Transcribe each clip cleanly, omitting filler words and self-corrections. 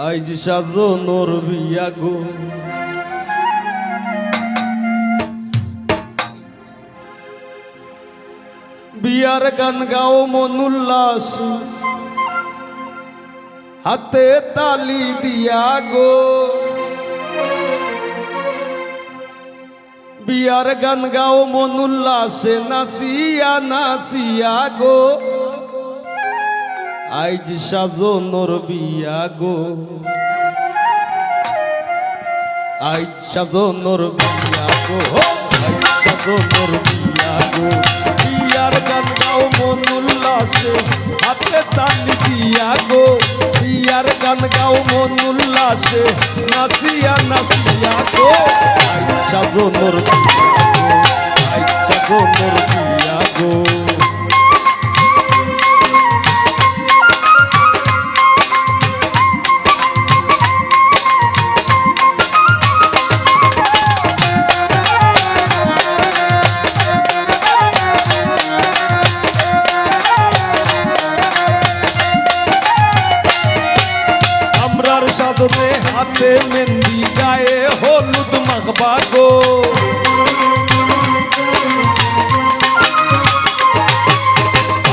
আইজ সাজনোর বিয়া গো বিয়ার গান গাও মন উল্লাস হাতে তালি দিয়া গো বিয়ার গান গাও মন উল্লাসে নাচিয়া নাচিয়া গো আইজ সাজনোর বিয়া গো আইজ সাজনোর বিয়া গো আইজ সাজনোর বিয়া গো বিয়ার গান গাও মন উল্লাসে হাতে তালি দিয়া গো বিয়ার গান গাও মন উল্লাসে নাচিয়া নাচিয়া গো আইজ সাজনোর বিয়া গো আইজ সাজনোর বিয়া গো সাজনে হাতে মেহেন্দি গায়ে হলুদ মাখবা গো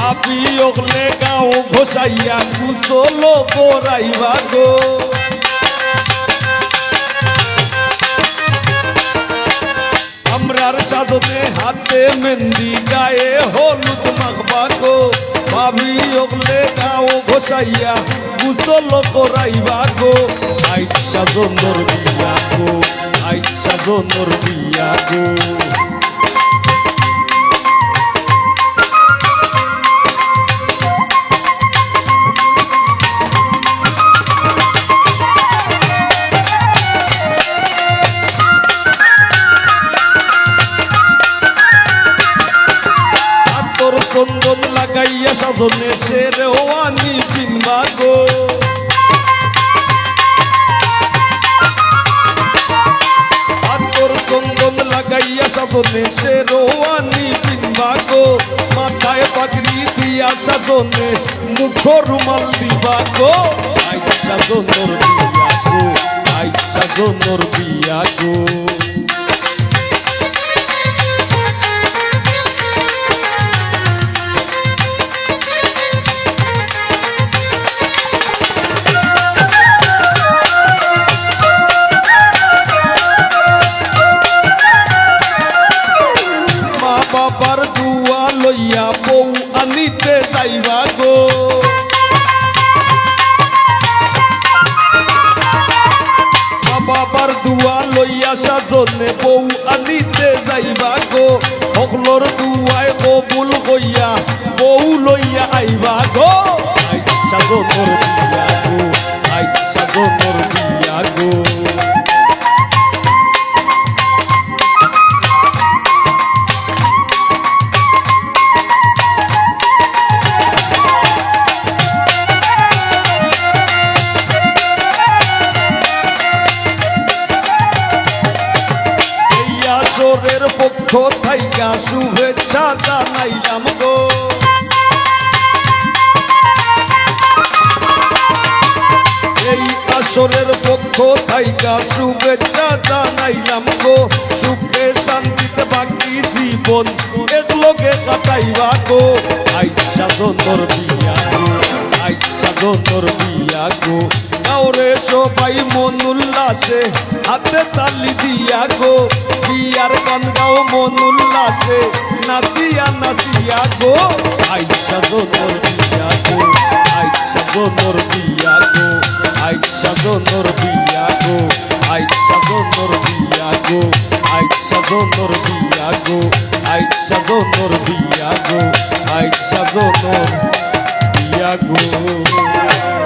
আপি ওগলে গাও ঘোষাইয়া কুশল করাইবা গো আমরার সাজনে হাতে মেহেন্দি গায়ে হলুদ মাখবা গো ভাবি ওগলে গাও ঘোষাইয়া কুশল করাইবা গো আইজ সাজনোর বিয়া গো আইজ সাজনোর বিয়া গো আতর চন্দন লাগাইয়া সাজনে শেরওয়ানি কিনবা গো চন্দন লাগাইয়া সাজনে শেরওয়ানি কিনবা গো মাথায় পাগড়ি দিয়া সাজনে মুখ রুমাল দিবা গো আইজ সাজনোর বিয়া গো আইজ সাজনোর বিয়া গো বাবার দুয়া লইয়া বউ আনিতে যাইবা গো বাবার দুয়া লইয়া সাজনে বউ আনিতে যাইবা গো হকলোর দুয়ায় কবুল হইয়া বউ লইয়া আইবা গো আইজ সাজনোর বিয়া গো আইজ সাজনোর বিয়া গো আসরের পক্ষ থাইকা শুভেচ্ছা জানাইলাম গো এই আসরের পক্ষ থাইকা শুভেচ্ছা জানাইলাম গো সুখে শান্তিতে বাকি জীবন একলগে কাটাইবা গো আইজ সাজনোর বিয়া গো আইজ সাজনোর বিয়া গো গাওরে সবাই মন উল্লাসে হাতে তালি দিয়া গো বিয়ার গান গাও মন উল্লাসে নাচিয়া নাচিয়া গো আইজ সাজনোর বিয়া গো আইজ সাজনোর বিয়া গো আইজ সাজনোর বিয়া গো আইজ সাজনোর বিয়া গো আইজ সাজনোর বিয়া গো আইজ সাজনোর বিয়া গো আইজ সাজনোর বিয়া গো